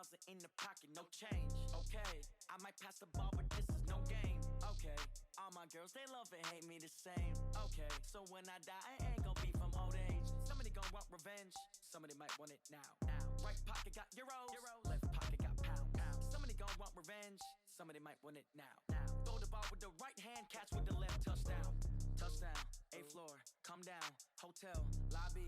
30,000 in the pocket, no change. Okay, I might pass the ball, but this is no game. Okay, all my girls, they love and hate me the same. Okay, so when I die, I ain't gon' be from old age. Somebody gon' want revenge, somebody might want it now. Right pocket got euros, left pocket got pounds. Somebody gon' want revenge, somebody might want it now. Throw the ball with the right hand, catch with the left, touchdown. Touchdown, 8th floor, come down, hotel, lobby.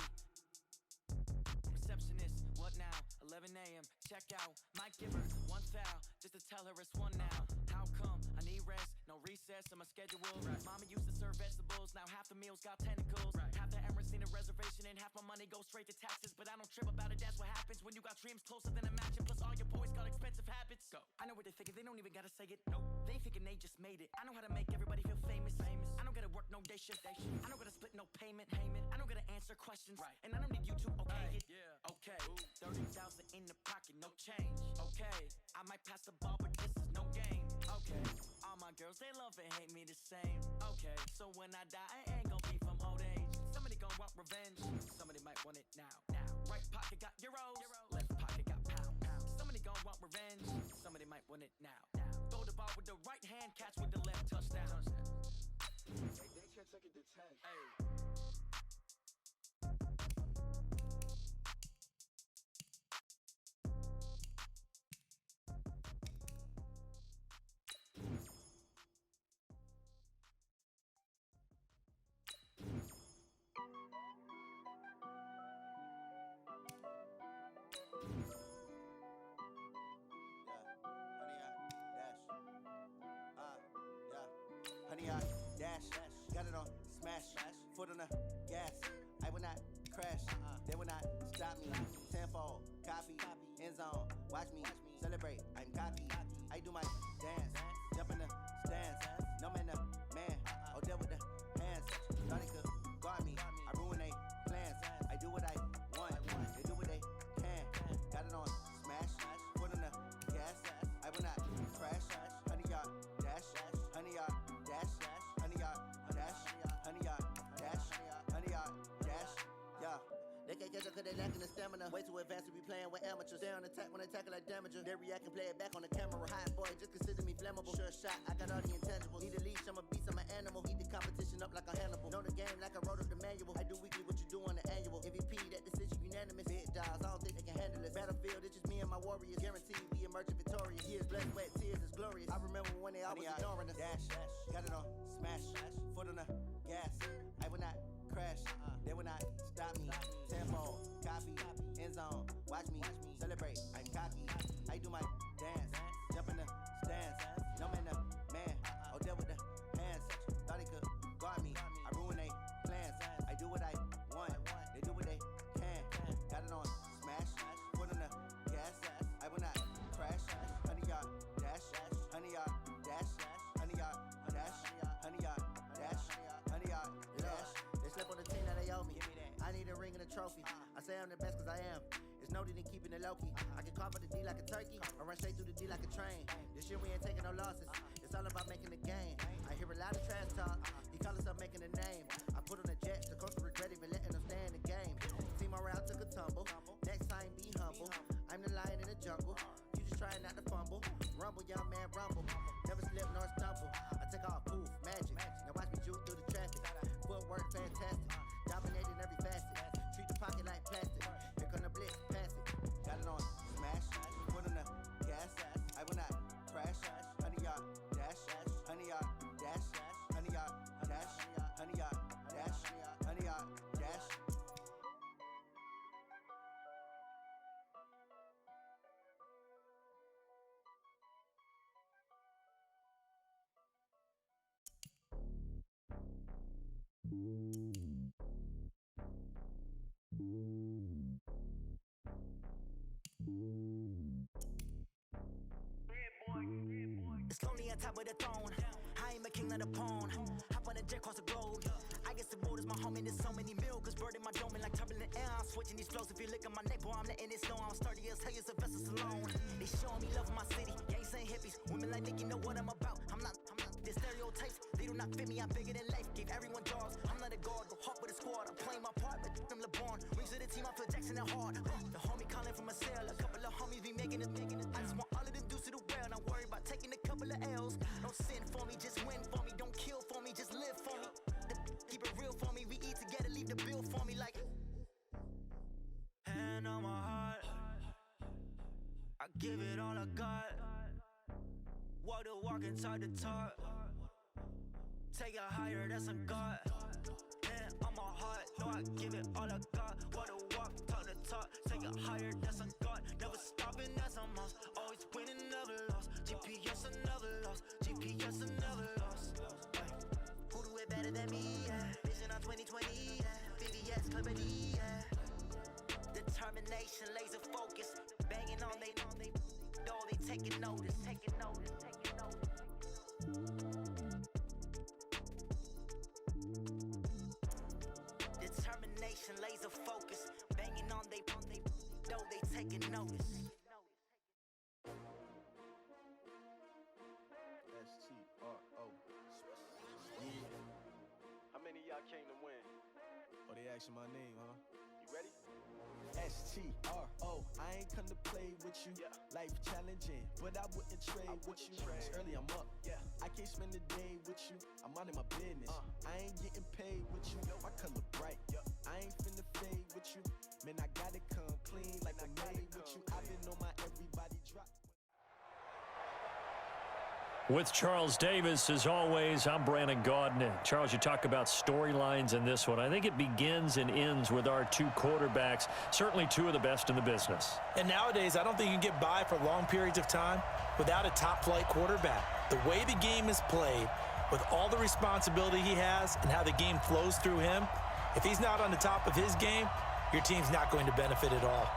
Receptionist, what now? 11 a.m., check out. Might give her one foul, just to tell her it's one now. How come? I need rest, no recess in my schedule. Mama used to serve vegetables, now half the meals got tentacles. Half the Emirates need a reservation and half my money goes straight to taxes. But I don't trip about it, that's what happens when you got dreams closer than a mansion. Plus all your boys got expensive habits. Go. I know what they're thinking, they don't even gotta say it. No, they thinking they just made it. I know how to make everybody feel famous. I don't gotta work no day shift. I don't gotta split no payment. I don't gotta answer questions. And I don't need you to okay it. Okay, 30,000 in the pocket, no change. Okay, I might pass the ball, but this is no game. Okay, all my girls, they love and hate me the same. Okay, so when I die, I ain't gon' be from old age. Somebody gon' want revenge, somebody might want it now. Right pocket got euros, left pocket got pounds. Somebody gon' want revenge, somebody might want it now. Throw the ball with the right hand, catch with the left, touchdown. Hey, they can't take it to 10. Hey. Honey, I dash, got it on smash, foot on the gas. I will not crash, they will not stop me. Tenfold, copy, end zone, watch me celebrate. I'm cocky, I do my dance, jump in the stands. No man, the man, oh, deal with the hands. Thought they could guard me, I ruin they plans. I do what I want, they do what they can. Got it on smash, foot on the gas. I will not crash, honey, y'all dash, honey, y'all dash, honey, y'all dash, honey, y'all dash, honey, y'all dash, yeah. They can't catch up cause they lacking the stamina. Way too advanced to be playing with amateurs. Stay on attack when they tackle like damager. They react and play it back on the camera. Hot boy, just consider me flammable. Sure shot, I got all the intangibles. Need a leash, I'm a beast, I'm an animal. Heat the competition up like a Hannibal. Know the game like I wrote up the manual. I do weekly what you do on the annual. MVP, that decision unanimous. Big dogs, I don't think they can handle it. Battlefield, it's just me and my warriors. Guaranteed we emerging victorious. Years, blood, sweat, tears, it's glorious. I remember when they always ignoring us. Dash, got it on smash, foot on the gas. I will not crash, they will not stop me. Tenfold, copy, end zone, watch me celebrate. I'm cocky, I do my dance, jump in the stands. No man, the man, oh, deal with the hands. Thought they could guard me, I ruin they plans. I do what I want, they do what they can. Got it on smash, foot on the gas. I will not crash, honey, y'all dash, honey, y'all dash, honey, y'all dash, honey, y'all dash, honey, y'all dash. They slip on the team that they owe me. I need a ring and a trophy. I say I'm the best cause I am. It's no need in keeping it low-key. I can call for the D like a turkey, or run straight through the D like a train. This year we ain't taking no losses. It's all about making the game. I hear a lot of trash talk. He call himself making a name. I put on the jet, the coach regret even letting them stay in the game. Team morale took a tumble. Next time be humble. I'm the lion in the jungle. You just trying not to fumble. Rumble, young man, rumble. Never slip nor stumble. I take off, poof, magic. Now watch me juke through the traffic. Footwork fantastic. Dominating every facet. Treat the pocket like plastic. Here come the blitz, pass it. Got it on smash, foot on the gas. I will not crash, honey, y'all dash, honey, y'all dash, honey, y'all dash, honey, y'all dash, honey, y'all dash. It's lonely on top of the throne. I ain't a king of the pawn. Hop on a jet across the globe. I guess the road is my home and there's so many milkers. Bird in my dome and like turbulent air. I'm switching these flows. If you look at my neck, boy, I'm letting it snow. I'm sturdy as hell, as a vessel alone. They showing me love in my city. Gangs ain't hippies. Women like Nick, you know what I'm about. I'm not. The stereotypes, they do not fit me. I'm bigger than life. Gave everyone jobs. I'm not a guard, go hawk with a squad. I'm playing my part, but I'm LeBron. Rings to the team, I feel Jackson and hard. The homie calling from a cell. A couple of homies be making it. give it all I got. Walk the walk and talk the talk. Take it higher, that's some God. Man, on my heart, know I give it all I got. Walk the walk, talk the talk. Take it higher, that's some God. Never stopping, that's a must. Always winning, never lost. GPS, another loss. GPS, another loss. Who do it better than me? Yeah. Vision on 2020. Yeah. VVS, Clarity. Yeah. Determination, laser focus. Banging on they though they taking notice. Determination, laser focus. Banging on they though they taking notice. S-T-R-O. Yeah. How many of y'all came to win? Oh, they asking my name, huh? You ready? S-T-R-O. I ain't come to play with you. Yeah. Life challenging, but I wouldn't trade with you. It's early, I'm up. Yeah. I can't spend the day with you. I'm minding my business. I ain't getting paid with you. My color bright. Yeah. I ain't finna fade with you. Man, I gotta come clean like I made with you. I've been on my everybody drop. With Charles Davis, as always, I'm Brandon Gaudin. Charles, you talk about storylines in this one. I think it begins and ends with our two quarterbacks, certainly two of the best in the business. And nowadays, I don't think you can get by for long periods of time without a top-flight quarterback. The way the game is played, with all the responsibility he has and how the game flows through him, if he's not on the top of his game, your team's not going to benefit at all.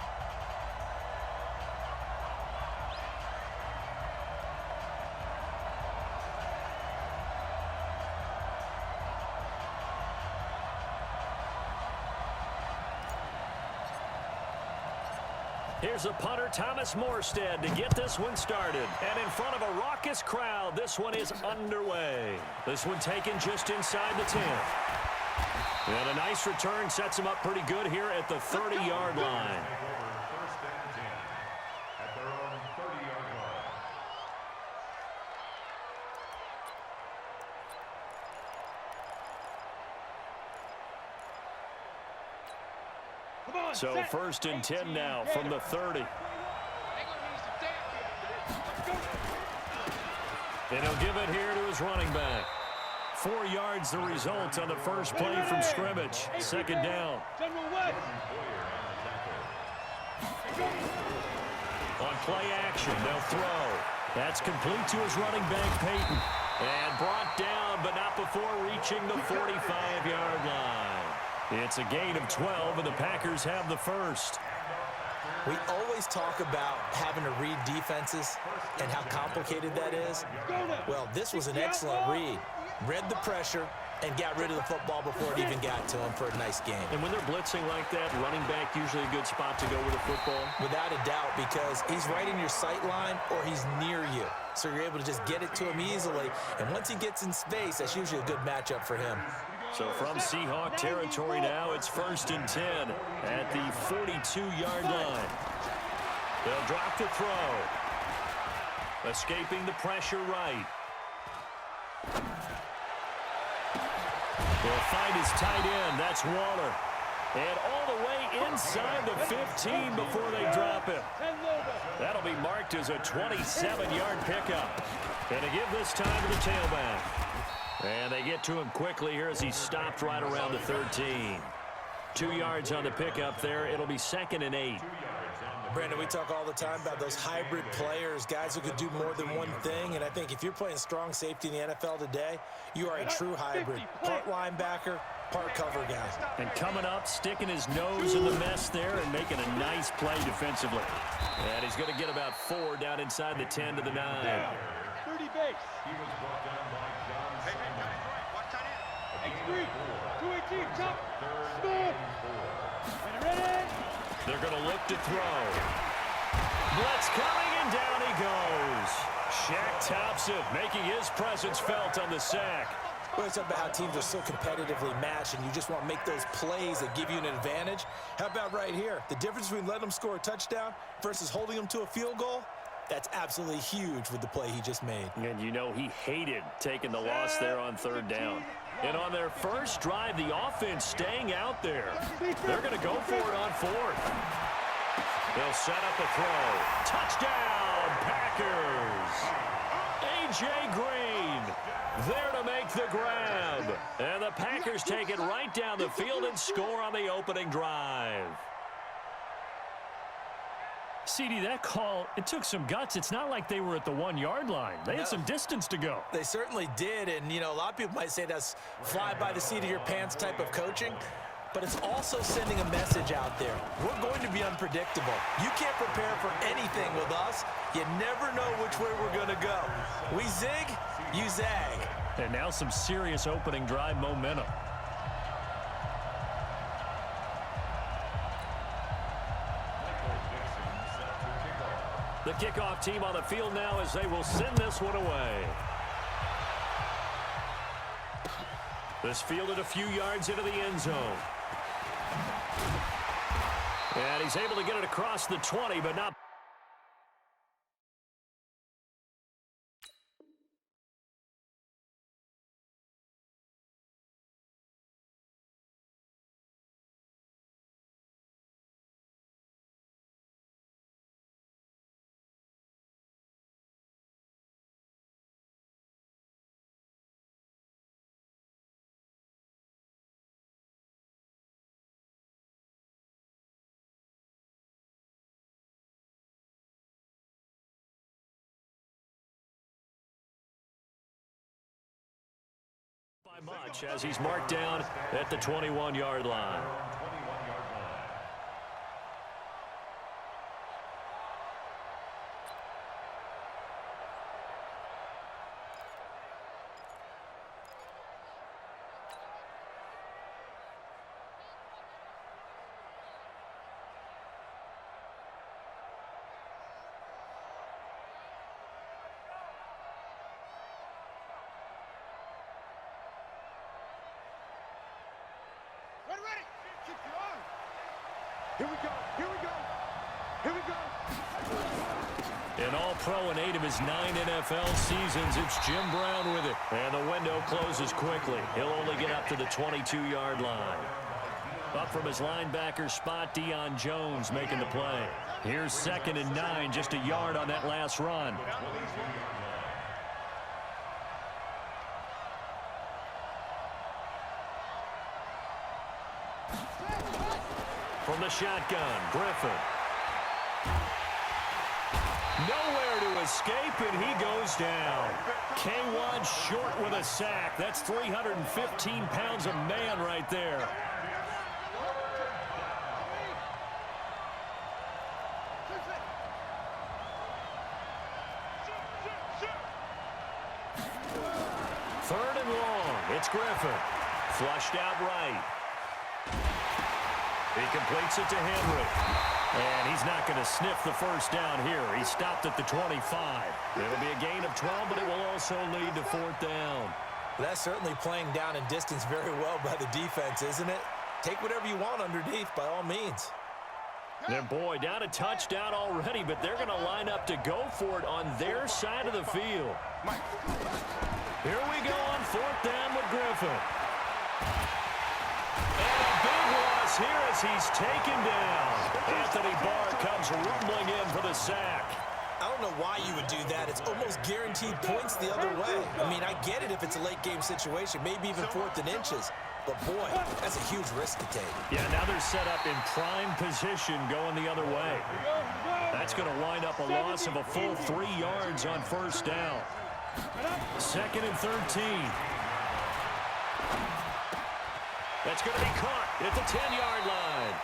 Here's a punter, Thomas Morstead, to get this one started. And in front of a raucous crowd, this one is underway. This one taken just inside the 10. And a nice return sets him up pretty good here at the 30-yard line. First and 10 at their own 30-yard line. So first and 10 now from the 30. And he'll give it here to his running back. 4 yards the result on the first play from scrimmage. Second down. On play action, they'll throw. That's complete to his running back, Peyton. And brought down, but not before reaching the 45-yard line. It's a gain of 12, and the Packers have the first. We always talk about having to read defenses and how complicated that is. Well, this was an excellent read. Read the pressure and got rid of the football before it even got to him for a nice game. And when they're blitzing like that, running back usually a good spot to go with the football? Without a doubt, because he's right in your sight line or he's near you. So you're able to just get it to him easily. And once he gets in space, that's usually a good matchup for him. So from Seahawk territory now, it's first and 10 at the 42-yard line. They'll drop the throw. Escaping the pressure right. They'll find his tight end. That's Waller. And all the way inside the 15 before they drop him. That'll be marked as a 27-yard pickup. And to give this time to the tailback. And they get to him quickly here as he stopped right around the 13. 2 yards on the pickup there. It'll be 2nd and 8. Brandon, we talk all the time about those hybrid players, guys who could do more than one thing. And I think if you're playing strong safety in the NFL today, you are a true hybrid. Part linebacker, part cover guy. And coming up, sticking his nose in the mess there and making a nice play defensively. And he's going to get about 4 down inside the 10 to the 9. 30 base. He was brought down by John Simon. X3, 218, jump, smooth. Ready? They're going to look to throw. Blitz coming, and down he goes. Shaq Thompson making his presence felt on the sack. Well, it's about how teams are so competitively matched, and you just want to make those plays that give you an advantage. How about right here? The difference between letting them score a touchdown versus holding them to a field goal, that's absolutely huge with the play he just made. And you know he hated taking the loss there on 3rd down. And on their first drive, the offense staying out there. They're going to go for it on 4th. They'll set up a throw. Touchdown! Packers. A.J. Green there to make the grab. And the Packers take it right down the field and score on the opening drive. CD, that call, it took some guts. It's not like they were at the 1-yard line. They had some distance to go. They certainly did, and, you know, a lot of people might say that's fly by the seat of your pants type of coaching, but it's also sending a message out there. We're going to be unpredictable. You can't prepare for anything with us. You never know which way we're going to go. We zig, you zag. And now some serious opening drive momentum. The kickoff team on the field now as they will send this one away. This fielded a few yards into the end zone. And he's able to get it across the 20, but not. Much as he's marked down at the 21-yard line. Ready. Here we go. An all-pro in 8 of his 9 NFL seasons. It's Jim Brown with it. And the window closes quickly. He'll only get up to the 22-yard line. Up from his linebacker spot, Deion Jones making the play. Here's 2nd and 9, just a yard on that last run. From the shotgun, Griffin. Nowhere to escape, and he goes down. K1 short with a sack. That's 315 pounds of man right there. Third and long. It's Griffin. Flushed out right. He completes it to Henry. And he's not going to sniff the first down here. He stopped at the 25. It'll be a gain of 12, but it will also lead to 4th down. That's certainly playing down in distance very well by the defense, isn't it? Take whatever you want underneath, by all means. And boy, down a touchdown already, but they're going to line up to go for it on their side of the field. Here we go on 4th down with Griffin. And a big loss here as he's taken down. Anthony Barr comes rumbling in for the sack. I don't know why you would do that. It's almost guaranteed points the other way. I mean, I get it if it's a late game situation, maybe even 4th and inches. But, boy, that's a huge risk to take. Yeah, now they're set up in prime position going the other way. That's going to wind up a loss of a full 3 yards on 1st down. 2nd and 13. That's going to be caught at the 10-yard line.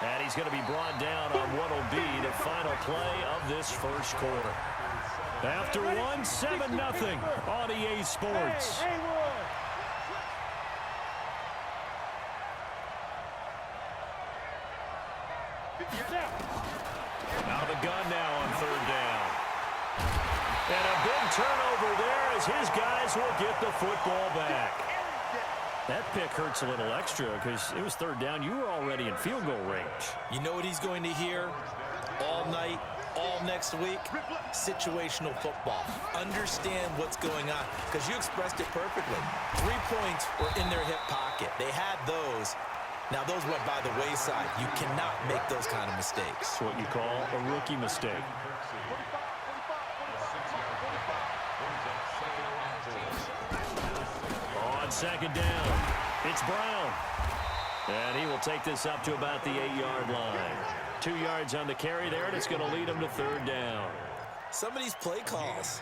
And he's going to be brought down on what will be the final play of this first quarter. After one, 7-0 on EA Sports. Out of the gun now on 3rd down. And a big turnover there as his guys will get the football back. That pick hurts a little extra because it was 3rd down. You were already in field goal range. You know what he's going to hear all night, all next week? Situational football. Understand what's going on because you expressed it perfectly. 3 points were in their hip pocket. They had those. Now, those went by the wayside. You cannot make those kind of mistakes. That's what you call a rookie mistake. second down. It's Brown. And he will take this up to about the 8-yard line. 2 yards on the carry there, and it's going to lead him to third down. Some of these play calls,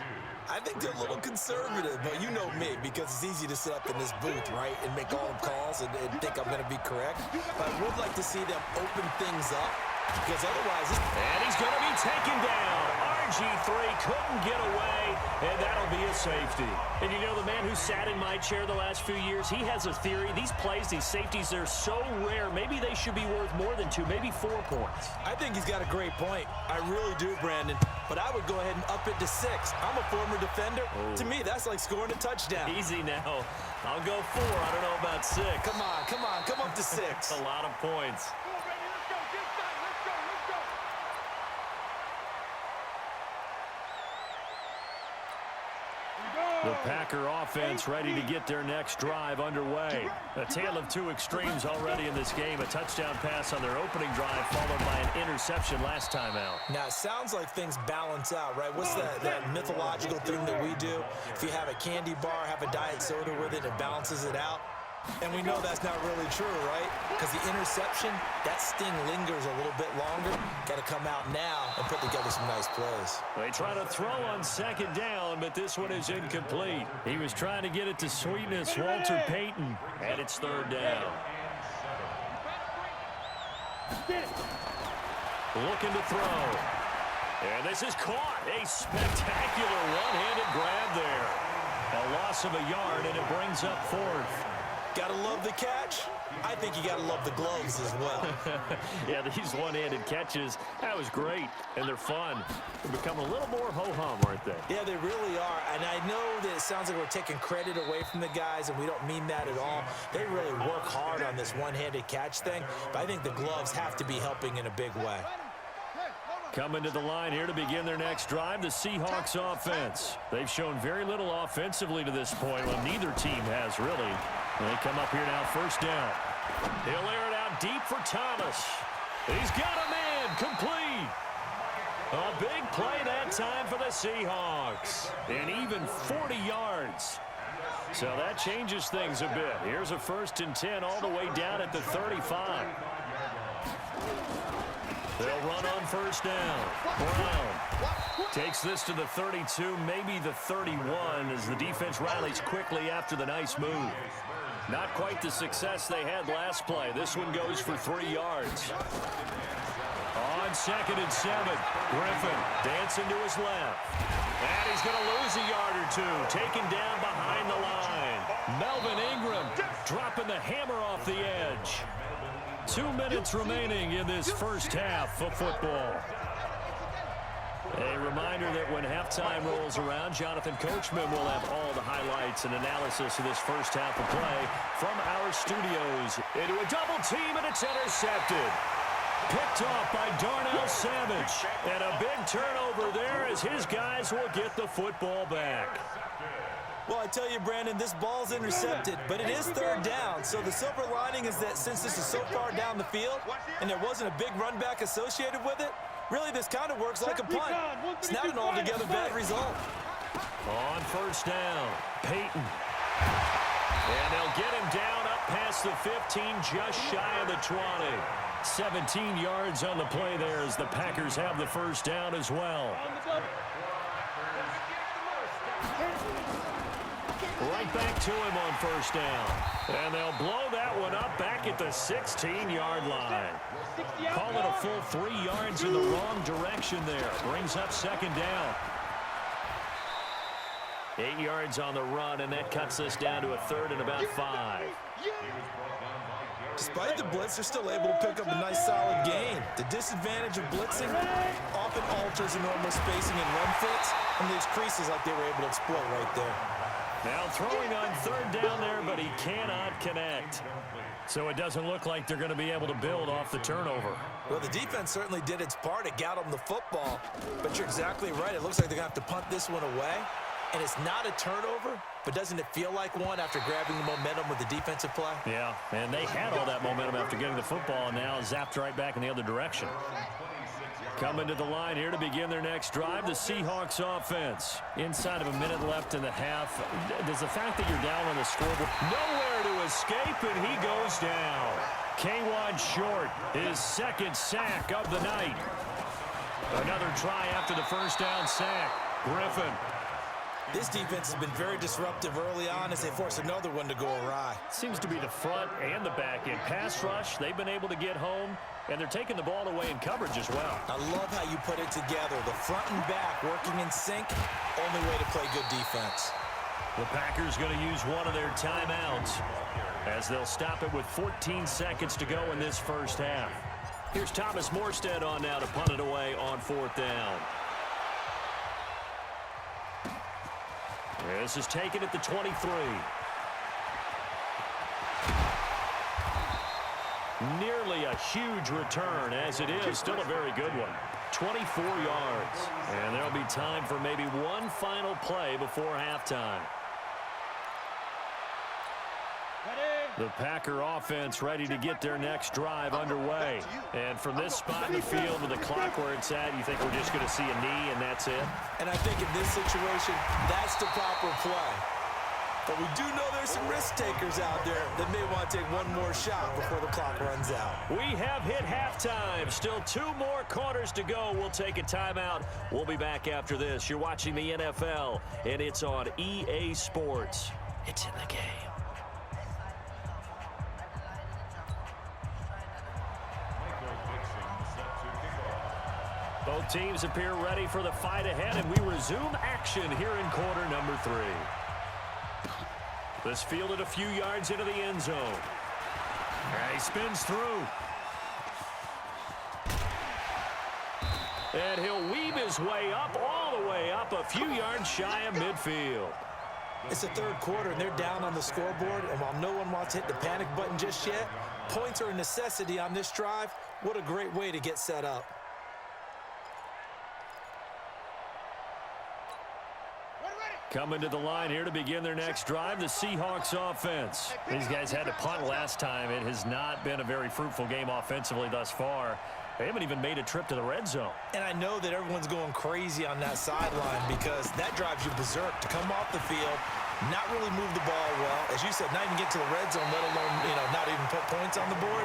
I think they're a little conservative, but you know me, because it's easy to sit up in this booth, right, and make all the calls and think I'm going to be correct. But I would like to see them open things up, because otherwise... And he's going to be taken down. RG3 couldn't get away, and that'll be a safety. And you know, the man who sat in my chair the last few years, he has a theory. These plays, these safeties, they're so rare. Maybe they should be worth more than 2, maybe 4 points. I think he's got a great point. I really do, Brandon. But I would go ahead and up it to 6. I'm a former defender. Oh. To me, that's like scoring a touchdown. Easy now. I'll go 4. I don't know about 6. Come on. Come up to 6. A lot of points. The Packer offense ready to get their next drive underway. A tale of 2 extremes already in this game. A touchdown pass on their opening drive followed by an interception last time out. Now, it sounds like things balance out, right? What's that mythological thing that we do? If you have a candy bar, have a diet soda with it, it balances it out. And we know that's not really true, right? Because the interception, that sting lingers a little bit longer. Got to come out now and put together some nice plays. They try to throw on second down, but this one is incomplete. He was trying to get it to sweetness, Walter Payton, and it's third down. Looking to throw. And this is caught. A spectacular one-handed grab there. A loss of a yard, and it brings up 4th. Gotta love the catch. I think you gotta love the gloves as well. Yeah, these one-handed catches, that was great, and they're fun. They become a little more ho-hum, aren't they? Yeah, they really are, and I know that it sounds like we're taking credit away from the guys, and we don't mean that at all. They really work hard on this one-handed catch thing, but I think the gloves have to be helping in a big way. Coming to the line here to begin their next drive, the Seahawks offense. They've shown very little offensively to this point. Well, neither team has, really. They come up here now, first down. He'll air it out deep for Thomas. He's got a man, complete. A big play that time for the Seahawks. And even 40 yards. So that changes things a bit. Here's a 1st and 10 all the way down at the 35. They'll run on first down. Brown takes this to the 32, maybe the 31, as the defense rallies quickly after the nice move. Not quite the success they had last play. This one goes for 3 yards. On 2nd and 7, Griffin dancing to his left. And he's going to lose a yard or 2, taken down behind the line. Melvin Ingram dropping the hammer off the edge. 2 minutes remaining in this first half of football. A reminder that when halftime rolls around, Jonathan Coachman will have all the highlights and analysis of this first half of play from our studios. Into a double team, and it's intercepted. Picked off by Darnell Savage. And a big turnover there as his guys will get the football back. Well, I tell you, Brandon, this ball's intercepted, but it is third down. So the silver lining is that since this is so far down the field and there wasn't a big run back associated with it, really this kind of works like a punt. It's not an altogether bad result. On first down, Payton. And they'll get him down up past the 15, just shy of the 20. 17 yards on the play there as the Packers have the first down as well. Right back to him on first down. And they'll blow that one up back at the 16-yard line. Call it a full 3 yards in the wrong direction there. Brings up second down. 8 yards on the run, and that cuts us down to a 3rd and about 5. Despite the blitz, they're still able to pick up a nice solid gain. The disadvantage of blitzing often alters the normal spacing and run fits, and leaves creases like they were able to exploit right there. Now throwing on third down there, but he cannot connect. So it doesn't look like they're going to be able to build off the turnover. Well, the defense certainly did its part. It got them the football. But you're exactly right. It looks like they're going to have to punt this one away. And it's not a turnover, but doesn't it feel like one after grabbing the momentum with the defensive play? Yeah, and they had all that momentum after getting the football, and now zapped right back in the other direction. Coming to the line here to begin their next drive, the Seahawks offense. Inside of a minute left in the half. Does the fact that you're down on the scoreboard, nowhere to escape, and he goes down. K'Wan Short, his second sack of the night. Another try after the first down sack. Griffin. This defense has been very disruptive early on as they force another one to go awry. Seems to be the front and the back end. Pass rush, they've been able to get home, and they're taking the ball away in coverage as well. I love how you put it together. The front and back working in sync, only way to play good defense. The Packers going to use one of their timeouts as they'll stop it with 14 seconds to go in this first half. Here's Thomas Morstead on now to punt it away on fourth down. This is taken at the 23. Nearly a huge return, as it is. Still a very good one. 24 yards. And there'll be time for maybe one final play before halftime. The Packer offense ready to get their next drive underway. And from this spot in the field with the clock where it's at, you think we're just going to see a knee and that's it? And I think in this situation, that's the proper play. But we do know there's some risk takers out there that may want to take one more shot before the clock runs out. We have hit halftime. Still 2 more quarters to go. We'll take a timeout. We'll be back after this. You're watching the NFL, and it's on EA Sports. It's in the game. Both teams appear ready for the fight ahead, and we resume action here in quarter number 3. This fielded a few yards into the end zone. And he spins through. And he'll weave his way up, all the way up, a few yards shy of midfield. It's the third quarter, and they're down on the scoreboard, and while no one wants to hit the panic button just yet, points are a necessity on this drive. What a great way to get set up. Coming to the line here to begin their next drive, the Seahawks offense. These guys had to punt last time. It has not been a very fruitful game offensively thus far. They haven't even made a trip to the red zone. And I know that everyone's going crazy on that sideline because that drives you berserk to come off the field, not really move the ball well. As you said, not even get to the red zone, let alone, not even put points on the board.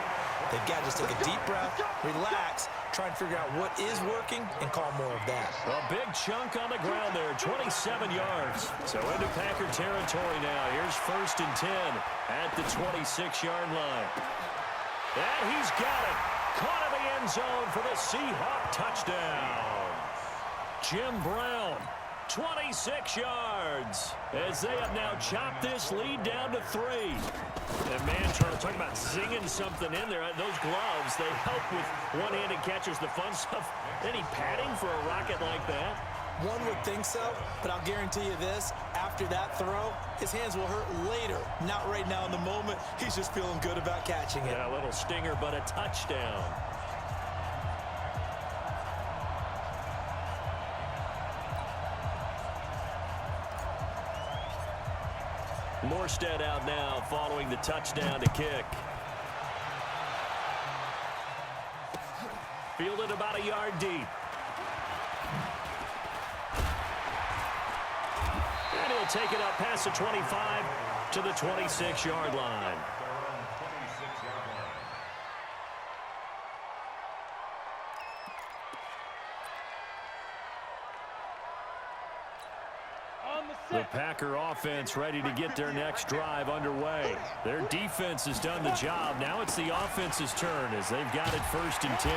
They've got to just take a deep breath, relax, try and figure out what is working, and call more of that. A big chunk on the ground there, 27 yards. So into Packer territory now. Here's 1st and 10 at the 26-yard line. And he's got it. Caught in the end zone for the Seahawk touchdown. Jim Brown, 26 yards, as they have now chopped this lead down to 3. And man, Charles, talking about zinging something in there. Those gloves, they help with one-handed catches, the fun stuff. Any padding for a rocket like that? One would think so, but I'll guarantee you this. After that throw, his hands will hurt later. Not right now in the moment. He's just feeling good about catching it. Yeah, a little stinger, but a touchdown. Morstead out now following the touchdown to kick. Fielded about a yard deep. And he'll take it up past the 25 to the 26-yard line. The Packer offense ready to get their next drive underway. Their defense has done the job. Now it's the offense's turn as they've got it 1st and 10.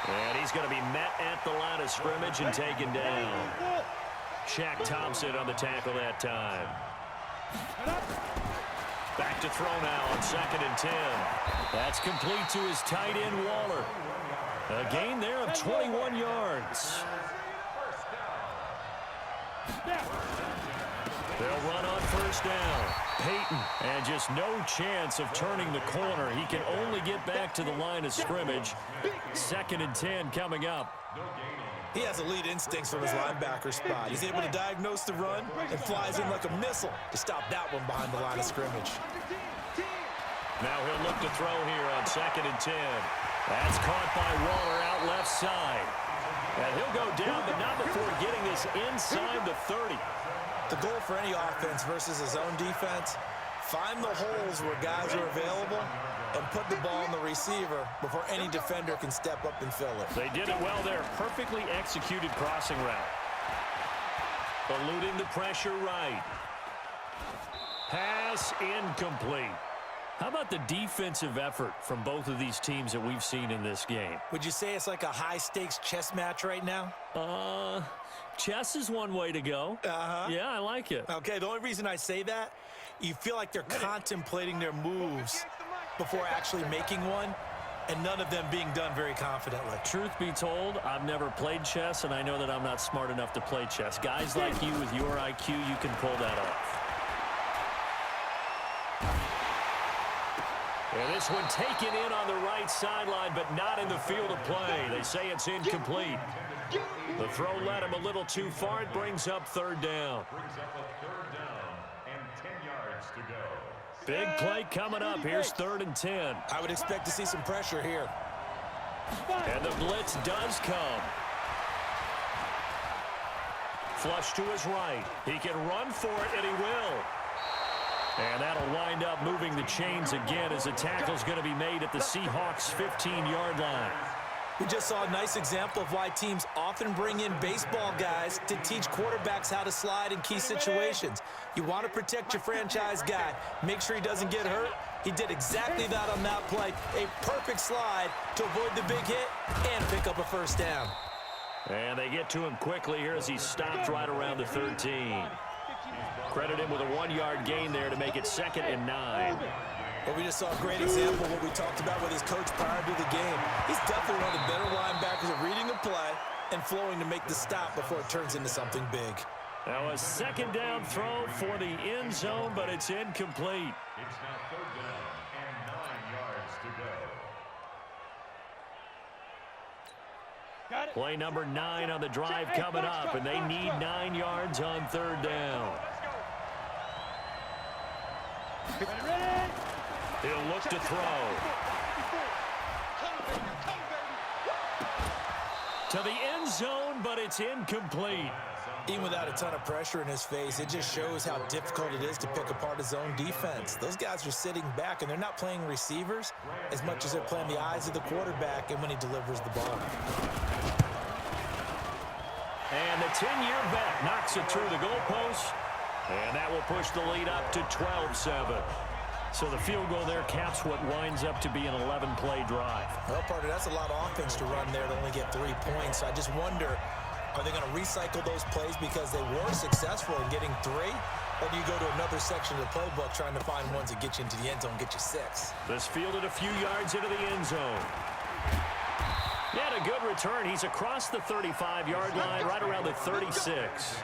And he's going to be met at the line of scrimmage and taken down. Shaq Thompson on the tackle that time. Back to throw now on 2nd and 10. That's complete to his tight end, Waller. A gain there of 21 yards. They'll run on 1st down. Peyton, and just no chance of turning the corner. He can only get back to the line of scrimmage. 2nd and 10 coming up. He has elite instincts from his linebacker spot. He's able to diagnose the run and flies in like a missile to stop that one behind the line of scrimmage. Now he'll look to throw here on 2nd and 10. That's caught by Waller out left side. And he'll go down, but not before getting plays inside the 30. The goal for any offense versus a zone defense, find the holes where guys are available and put the ball on the receiver before any defender can step up and fill it. They did it well there. Perfectly executed crossing route. Eluding the pressure right. Pass incomplete. How about the defensive effort from both of these teams that we've seen in this game? Would you say it's like a high-stakes chess match right now? Chess is one way to go. Yeah, I like it. Okay, the only reason I say that, you feel like they're contemplating their moves before actually making one, and none of them being done very confidently. Truth be told, I've never played chess, and I know that I'm not smart enough to play chess. Guys like you with your IQ, you can pull that off. And this one taken in on the right sideline, but not in the field of play. They say it's incomplete. The throw led him a little too far. It brings up third down. Brings up a third down and 10 yards to go. Big play coming up. Here's 3rd and 10. I would expect to see some pressure here. And the blitz does come. Flush to his right. He can run for it, and he will. And that'll wind up moving the chains again as the tackle's going to be made at the Seahawks' 15-yard line. We just saw a nice example of why teams often bring in baseball guys to teach quarterbacks how to slide in key situations. You want to protect your franchise guy. Make sure he doesn't get hurt. He did exactly that on that play. A perfect slide to avoid the big hit and pick up a first down. And they get to him quickly here as he stopped right around the 13. Credit him with a 1-yard gain there to make it 2nd and 9. Well, we just saw a great example of what we talked about with his coach prior to the game. He's definitely one of the better linebackers at reading a play and flowing to make the stop before it turns into something big. Now a 2nd down throw for the end zone, but it's incomplete. It's now 3rd down and 9 yards to go. Play number 9 on the drive coming up, and they need 9 yards on 3rd down. He'll look to throw. To the end zone, but it's incomplete. Even without a ton of pressure in his face, it just shows how difficult it is to pick apart his own defense. Those guys are sitting back, and they're not playing receivers as much as they're playing the eyes of the quarterback and when he delivers the ball. And the 10-year vet knocks it through the goalpost, and that will push the lead up to 12-7. So the field goal there caps what winds up to be an 11-play drive. Well, partner, that's a lot of offense to run there to only get 3 points. I just wonder, are they going to recycle those plays because they were successful in getting 3? Or do you go to another section of the playbook trying to find ones that get you into the end zone, get you 6? This fielded a few yards into the end zone. He had a good return. He's across the 35-yard line, right around the 36.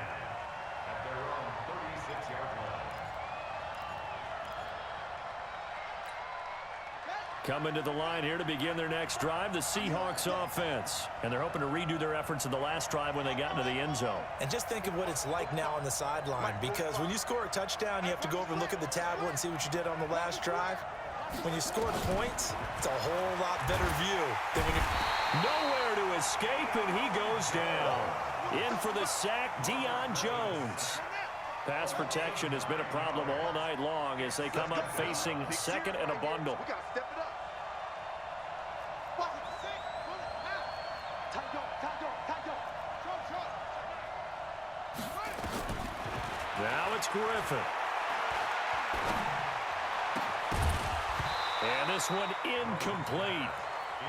Coming to the line here to begin their next drive, the Seahawks offense. And they're hoping to redo their efforts in the last drive when they got into the end zone. And just think of what it's like now on the sideline, because when you score a touchdown, you have to go over and look at the tablet and see what you did on the last drive. When you scored points, it's a whole lot better view than when you... Nowhere to escape, and he goes down. In for the sack, Deion Jones. Pass protection has been a problem all night long as they come up facing 2nd and a bundle. Now it's Griffin. And this one incomplete.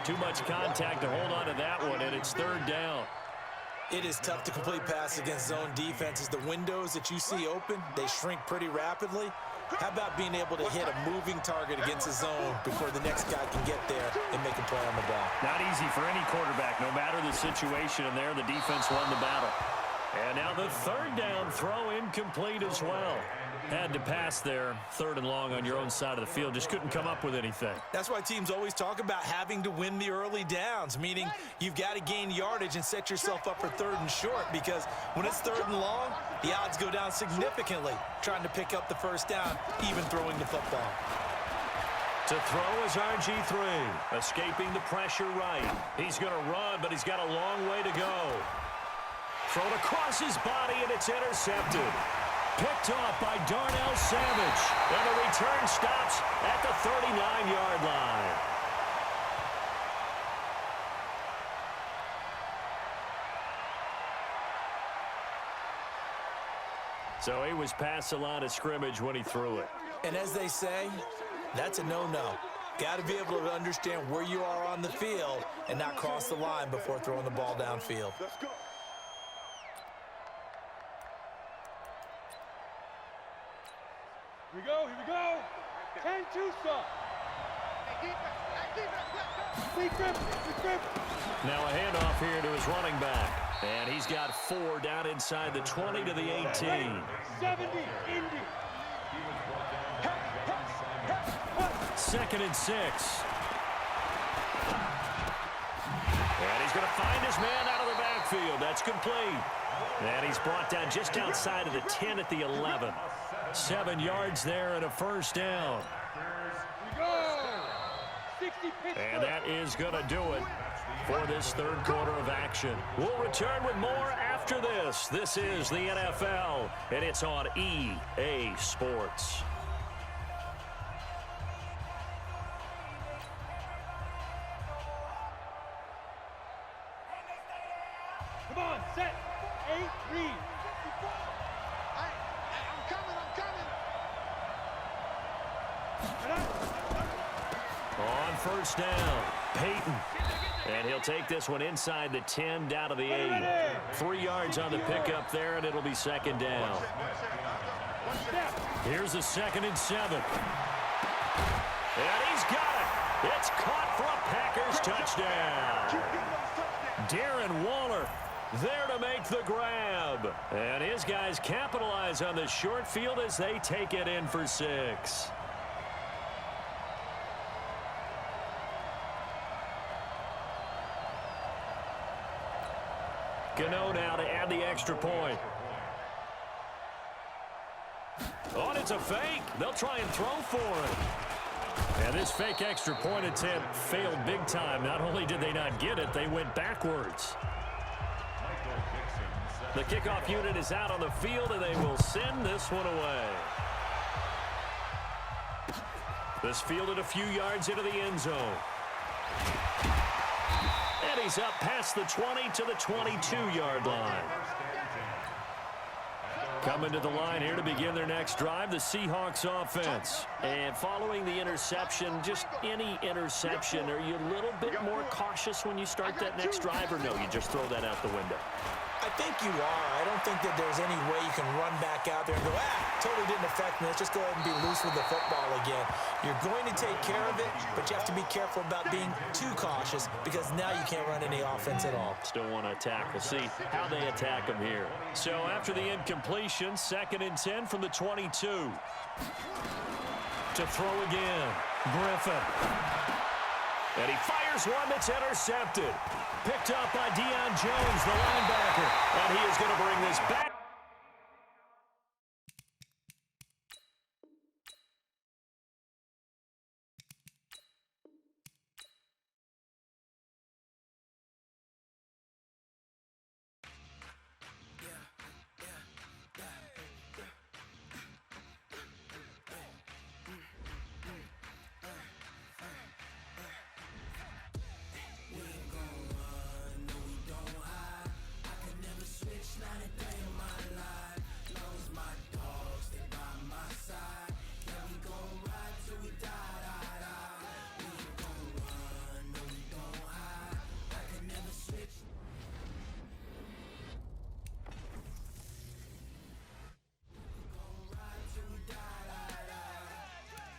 Too much contact to hold on to that one, and it's 3rd down. It is tough to complete passes against zone defenses. The windows that you see open, they shrink pretty rapidly. How about being able to hit a moving target against a zone before the next guy can get there and make a play on the ball? Not easy for any quarterback, no matter the situation, and there the defense won the battle. And now the 3rd down throw incomplete as well. Had to pass there, 3rd and long on your own side of the field. Just couldn't come up with anything. That's why teams always talk about having to win the early downs, meaning you've got to gain yardage and set yourself up for 3rd and short, because when it's 3rd and long, the odds go down significantly trying to pick up the first down, even throwing the football. To throw is RG3, escaping the pressure right. He's going to run, but he's got a long way to go. Thrown across his body, and it's intercepted. Picked off by Darnell Savage. And the return stops at the 39-yard line. So he was past the line of scrimmage when he threw it. And as they say, that's a no-no. Got to be able to understand where you are on the field and not cross the line before throwing the ball downfield. Let's go. Here we go, here we go. 10-2 stop. We grip. Now a handoff here to his running back. And he's got 4 down inside the 20 to the 18. 70, Indy. 2nd and 6. And he's going to find his man out of the backfield. That's complete. And he's brought down just outside of the 10 at the 11. 7 yards there and a first down. And that is going to do it for this third quarter of action. We'll return with more after this. This is the NFL, and it's on EA Sports. Come on, set. 8, read. I'm coming. On first down, Peyton. And he'll take this one inside the 10 down to the 8. 3 yards on the pickup there, and it'll be 2nd down. Here's the 2nd and 7. And he's got it. It's caught for a Packers touchdown. Darren Waller there to make the grab. And his guys capitalize on the short field as they take it in for 6. Gano now to add the extra point. Oh, and it's a fake. They'll try and throw for it. And this fake extra point attempt failed big time. Not only did they not get it, they went backwards. The kickoff unit is out on the field, and they will send this one away. This fielded a few yards into the end zone. And he's up past the 20 to the 22-yard line. Coming to the line here to begin their next drive, the Seahawks offense. And following the interception, just any interception, are you a little bit more cautious when you start that next drive, or no, you just throw that out the window? I think you are. I don't think that there's any way you can run back out there and go, totally didn't affect me. Let's just go ahead and be loose with the football again. You're going to take care of it, but you have to be careful about being too cautious because now you can't run any offense at all. Still want to attack. We'll see how they attack them here. So after the incompletion, 2nd and 10 from the 22. To throw again, Griffin. And he fires one that's intercepted. Picked up by Deion Jones, the linebacker. And he is going to bring this back.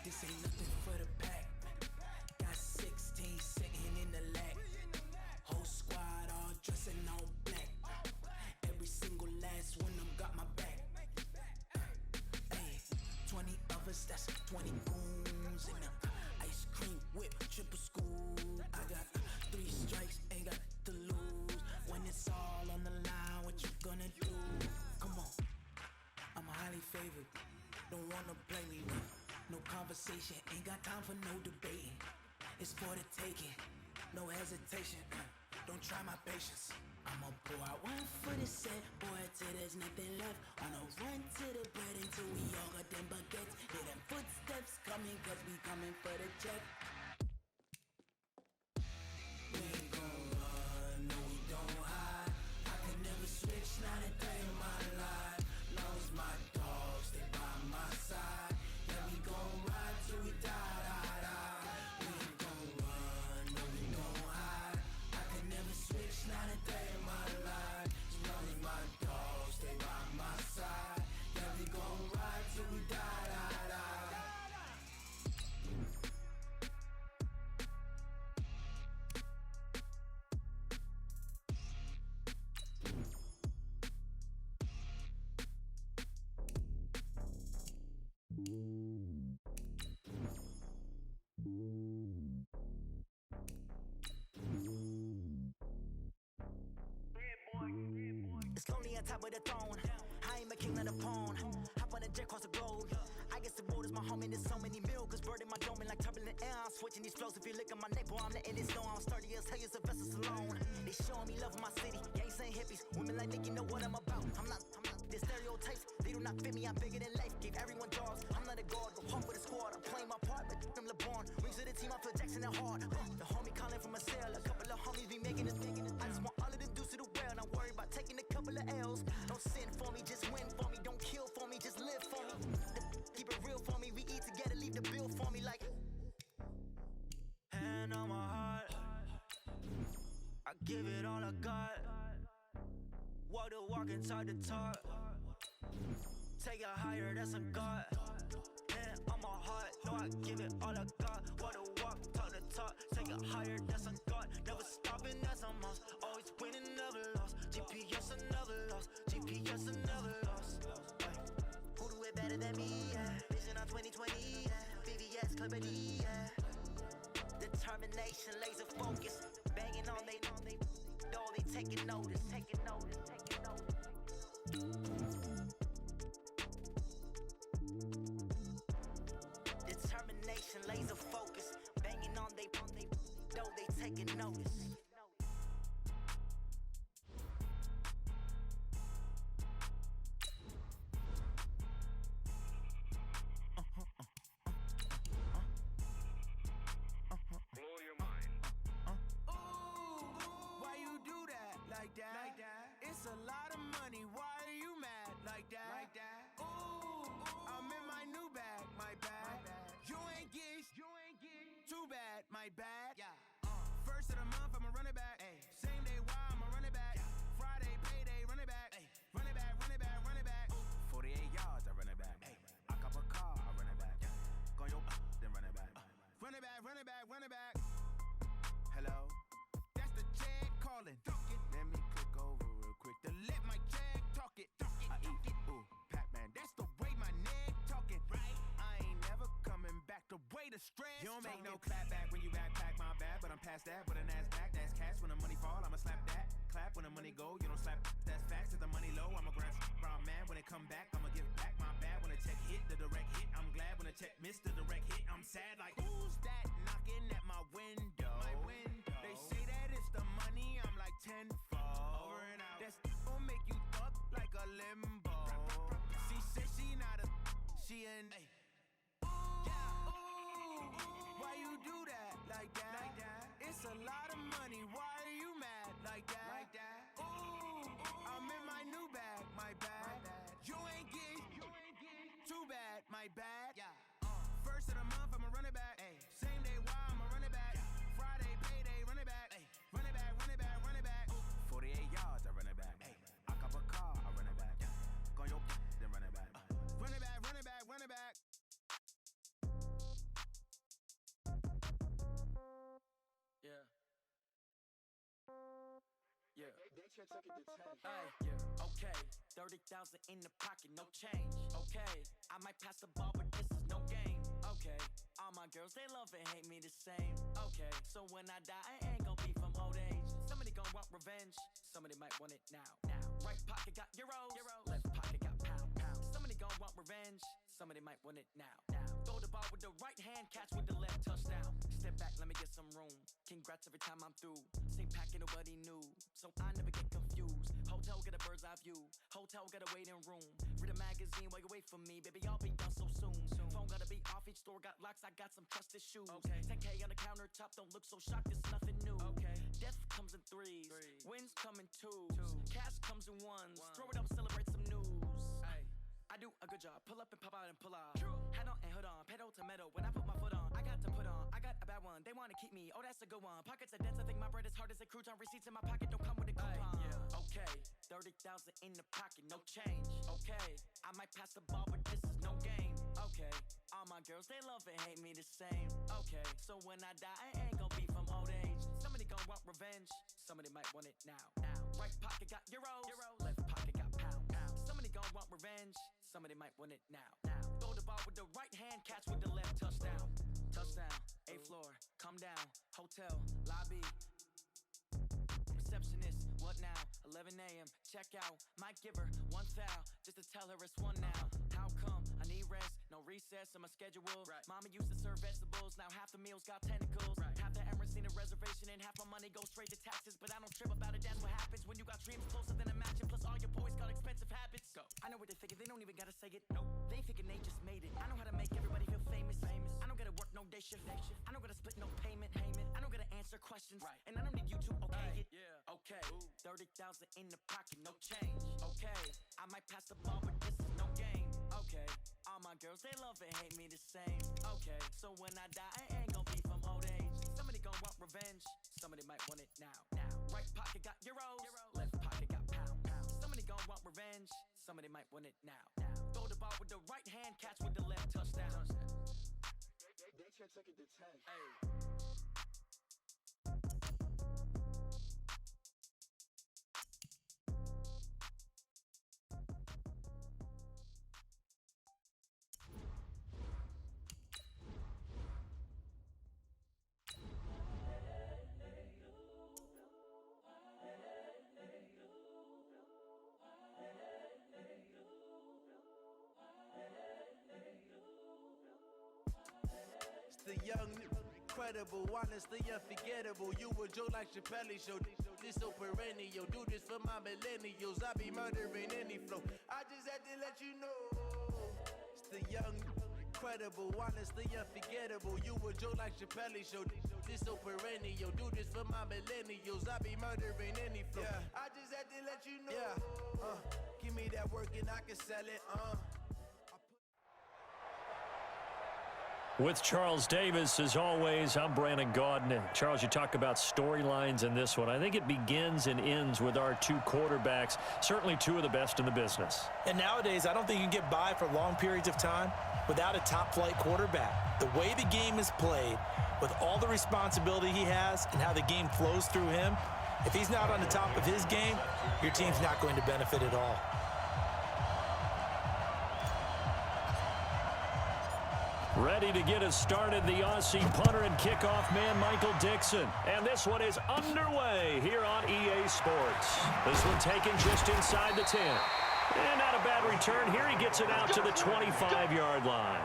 This ain't nothing for the pack. Got 16 sitting in the lag. Whole squad all dressing all black. Every single last one of them got my back. Hey, 20 of us, that's 20 goons in the ice cream whip, triple school. I got 3 strikes, ain't got to lose. When it's all on the line, what you gonna do? Come on, I'm highly favored. Don't wanna play me. No conversation, ain't got time for no debating. It's for the taking, no hesitation. Don't try my patience. I'ma pour out one for the set, boy, till there's nothing left. On a run to the bread until we all got them baguettes. Hear them footsteps coming, cause we coming for the check. We ain't gon' run, no we don't hide. I can never switch, not a day in my life. Long as my dogs stay by my side. Yeah, we gon' ride till we die, die, die. We ain't gon' run, no we don't hide. I can never switch, not a day in my life. As long as my dogs stay by my side. Yeah, we gon' ride till we die, die, die. It's lonely on top of the throne. I ain't a king of the pawn. Hop on a jet across the globe. I guess the world is my home and there's so many miracles burning my dome and like turbulent air. I'm switching these flows. If you look at my neck, boy, I'm letting it snow. I'm sturdy as hell, as a vessel alone. They showing me love in my city. Gangs ain't hippies. Women like me, you know what I'm about. I'm not the stereotypes. They do not fit me. I'm bigger than life. Gave everyone dogs. I'm not a guard. Go home with a squad. I'm playing my part, but I'm LeBron. Rings to the team. I feel Jackson and hard. The homie calling from a cell. A couple of homies be making us big. I just want all of them dudes to the well. Not worry about taking a couple of L's. Don't sin for me, just win for me. Don't kill for me, just live for me. Keep it real for me. We eat together, leave the bill for me like. Hand on my heart, I give it all I got. Walk the walk and talk the talk. Take it higher, that's a God. Hand on my heart, no, I give it all I got. Walk the walk, talk the talk. Take it higher, that's a God. Never stopping, that's a must. Always winning, never lost. GPS, I never lost. GPS, I never lost. Who do it better than me? Yeah. Vision on 2020. Yeah. VVS, Clippity. Yeah. Determination, laser focus. Banging on they, though they taking notice. Taking notice, taking notice. Determination, laser focus. Banging on they, though they taking notice. Blow your mind. Why you do that like that? Like that? It's a lot of money. Why are you mad like that? Like that? Ooh, I'm in my new bag, my bad. You ain't get too bad, my bad. Yeah. First of the month, I'ma run it back. Ay. Same day, why I'ma run it back? Yeah. Friday, payday, run it back. Ay. Run it back, run it back, run it back. 48 yards, I run it back. Ay. I cop a car, I run it back. Yeah. Go your then run it back. Run it back, run it back, run it back. Hello? That's the Jag calling. Let me click over real quick to let my Jag talk it. I eat it. Ooh, Pac-Man, that's the way my neck talking. Right? I ain't never coming back the way the stress. You don't make no clap back when you backpack, my bad, but I'm past that. With an ass back, that's cash. When the money fall, I'ma slap that. Clap when the money go, you don't slap. That's facts. If the money low, I'ma grab brown man. When it come back, I'ma give back my bad. When the check hit, the direct hit. I'm glad when the check missed the direct hit. I'm sad like, who's that knocking at my window? My window. They say that it's the money, I'm like tenfold. Over and out. That's gon' make you up like a limbo. She said she not a, she an. Ay. Why you do that like that? Like that? It's a lot of money. Why are you mad like that? Like that? Ooh, I'm in my new bag, my bad. You ain't get too bad, my bad. Yeah. First of the month, I'ma run it back. Ay. Same day, why I'ma run it back? Yeah. Friday, payday, run it back. Ay. Run it back, run it back, run it back. 48 yards, I run it back. Ay. I cop a car, I run it back. Yeah. Go your then run it back. Run it back, run it back, run it back. Yeah. Yeah. Yeah. Okay. 30,000 in the pocket, no change. Okay. I might pass the ball, but this is no game. Okay. All my girls, they love and hate me the same. Okay. So when I die, I ain't gon' be from old age. Somebody gon' want revenge. Somebody might want it now. Right pocket got euros. Left pocket got pound. Somebody gon' want revenge. Somebody might want it now. Throw the ball with the right hand, catch with the left, touchdown. Step back, let me get some room. Congrats every time I'm through. Same packet, nobody knew. So I never get confused. Hotel get a bird's eye view. Hotel get a waiting room. Read a magazine while you wait for me. Baby, I'll be done so soon. Phone gotta be off. Each store got locks. I got some trusted shoes. Okay. 10K on the countertop. Don't look so shocked. It's nothing new. Okay. Death comes in threes. Wins come in twos. Cash comes in ones. Throw it up, celebrate some news. I do a good job. Pull up and pop out and pull off. Hat on and hood on. Pedal to metal. When I put my foot on, I got to put on. I got a bad one. They want to keep me. Oh, that's a good one. Pockets are dense. I think my bread is hard as a crouton. Receipts in my pocket don't come with a coupon. Okay. 30,000 in the pocket. No change. Okay. I might pass the ball, but this is no game. Okay. All my girls, they love and hate me the same. Okay. So when I die, I ain't gonna be from old age. Somebody gonna want revenge. Somebody might want it now. Right pocket got euros. Left pocket got pounds. Somebody gon' want revenge. Somebody might want it now. Throw the ball with the right hand, catch with the left. Touchdown. Touchdown. 8th floor. Come down. Hotel. Lobby. Receptionist. What now? 11 a.m. Check out. Might give her one foul just to tell her it's one now. How come? I need rest. No recess in my schedule. Mama used to serve vegetables. Now half the meals got tentacles. Half the Emirates need a reservation and half my money goes straight to taxes. But I don't trip about it. That's what happens when you got dreams closer than a mansion. Plus all your boys got expensive habits. Go. I know what they thinking. They don't even gotta say it. Nope. They thinking they just made it. I know how to make everybody feel famous. I don't gotta work no day shift. I don't gotta split no payment. I don't gotta answer questions. And I don't need you to okay it. Okay. 30,000 in the pocket. No change. Okay. I might pass the ball, but this is no game. Okay. All my girls, they love and hate me the same. Okay. So when I die, I ain't gonna be from old age. Somebody gon' want revenge. Somebody might want it now. Right pocket got euros. Left pocket got pounds. Somebody gon' want revenge. Somebody might want it now. Throw the ball with the right hand, catch with the left. Touchdown. They can't take it to 10. Hey. The young, incredible, honestly unforgettable. You a joke like Chappelle show. This so perennial. Do this for my millennials. I be murdering any flow. I just had to let you know. It's the young, incredible, honestly unforgettable. You a joke like Chappelle show. This so perennial. Do this for my millennials. I be murdering any flow. I just had to let you know. Give me that work and I can sell it. With Charles Davis, as always, I'm Brandon Gaudin. Charles, you talk about storylines in this one. I think it begins and ends with our two quarterbacks, certainly two of the best in the business. And nowadays, I don't think you can get by for long periods of time without a top-flight quarterback. The way the game is played, with all the responsibility he has and how the game flows through him, if he's not on the top of his game, your team's not going to benefit at all. Ready to get us started, the Aussie punter and kickoff man, Michael Dixon. And this one is underway here on EA Sports. This one taken just inside the 10. And not a bad return. Here he gets it out to the 25-yard line.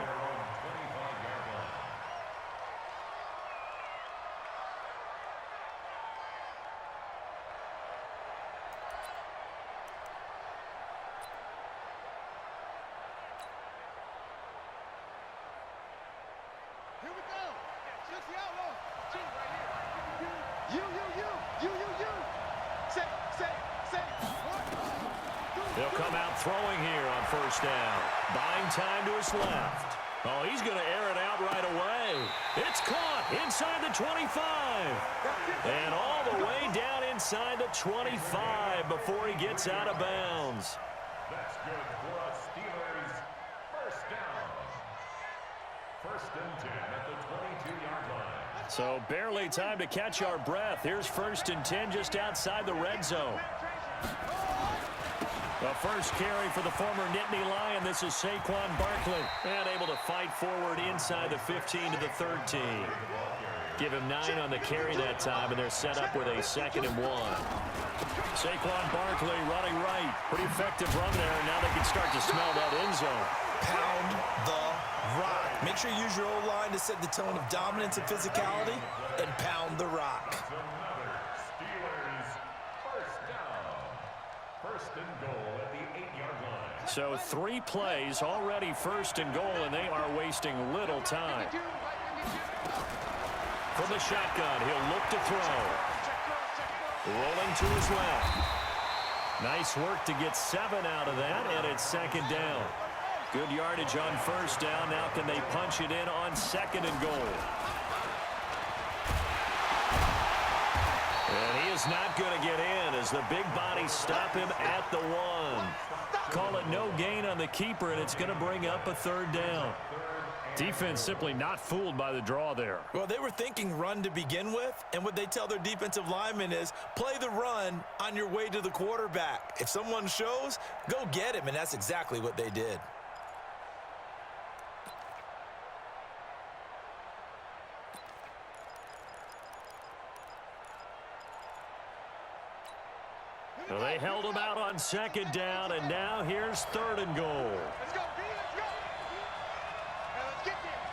He'll come out throwing here on first down. Buying time to his left. Oh, he's going to air it out right away. It's caught inside the 25. And all the way down inside the 25 before he gets out of bounds. That's good for us Steelers. First down. First and 10 at the 22-yard line. So barely time to catch our breath. Here's first and 10 just outside the red zone. The first carry for the former Nittany Lion. This is Saquon Barkley. And able to fight forward inside the 15 to the 13. Give him 9 on the carry that time, and they're set up with a 2nd and 1. Saquon Barkley running right. Pretty effective run there, and now they can start to smell that end zone. Pound the rock. Make sure you use your O-line to set the tone of dominance and physicality, and pound the rock. First and goal at the 8-yard line. So 3 plays already first and goal, and they are wasting little time. From the shotgun, he'll look to throw. Rolling to his left. Nice work to get 7 out of that, and it's second down. Good yardage on first down. Now can they punch it in on second and goal? And he is not going to get in as the big bodies stop him at the 1. Call it no gain on the keeper, and it's going to bring up a third down. Defense simply not fooled by the draw there. Well, they were thinking run to begin with, and what they tell their defensive linemen is play the run on your way to the quarterback. If someone shows, go get him, and that's exactly what they did. So they held him out on second down, and now here's third and goal. Let's go, B, let's go. Now let's get there.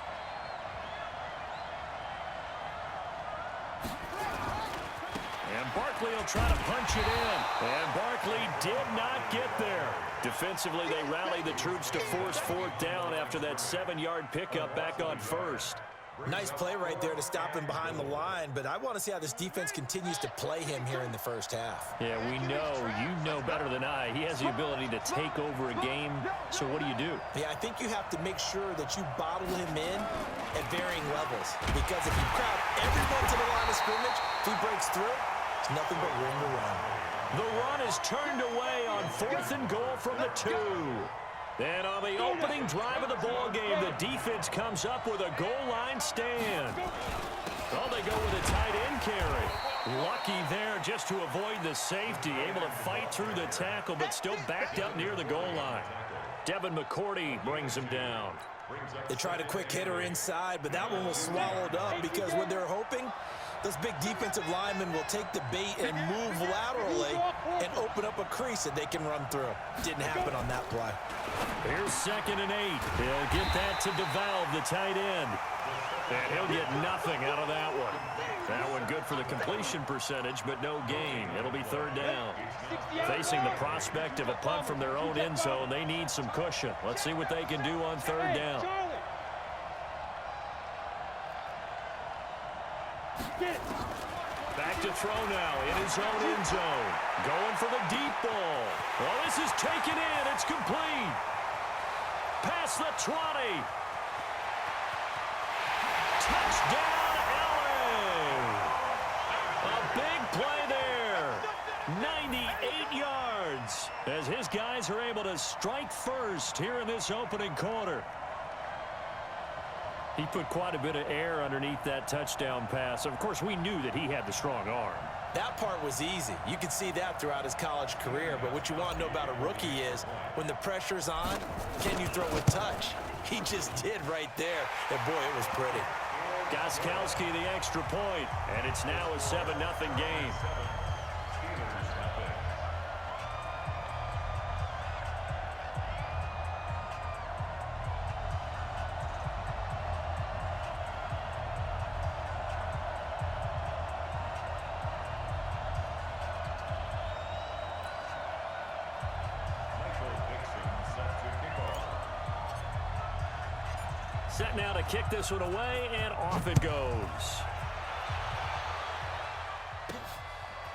And Barkley will try to punch it in. And Barkley did not get there. Defensively, they rallied the troops to force fourth down after that 7-yard pickup back on first. Nice play right there to stop him behind the line, but I want to see how this defense continues to play him here in the first half. Yeah, we know. You know better than I. He has the ability to take over a game, so what do? Yeah, I think you have to make sure that you bottle him in at varying levels, because if you crowd everyone to the line of scrimmage, if he breaks through, it's nothing but room to run. The run is turned away on fourth and goal from the 2. And on the opening drive of the ball game, the defense comes up with a goal line stand. Well, they go with a tight end carry. Lucky there just to avoid the safety. Able to fight through the tackle, but still backed up near the goal line. Devin McCourty brings him down. They tried a quick hitter inside, but that one was swallowed up because what they're hoping, those big defensive linemen will take the bait and move laterally and open up a crease that they can run through. Didn't happen on that play. Here's 2nd and 8. He'll get that to DeValve, the tight end. And he'll get nothing out of that one. That one good for the completion percentage, but no gain. It'll be third down. Facing the prospect of a punt from their own end zone, they need some cushion. Let's see what they can do on third down. Back to throw now in his own end zone. Going for the deep ball. Well, this is taken in. It's complete. Past the 20. Touchdown, LA. A big play there. 98 yards as his guys are able to strike first here in this opening quarter. He put quite a bit of air underneath that touchdown pass. Of course, we knew that he had the strong arm. That part was easy. You could see that throughout his college career. But what you want to know about a rookie is when the pressure's on, can you throw with touch? He just did right there. And, boy, it was pretty. Gostkowski the extra point, and it's now a 7-0 game. Set now to kick this one away, and off it goes.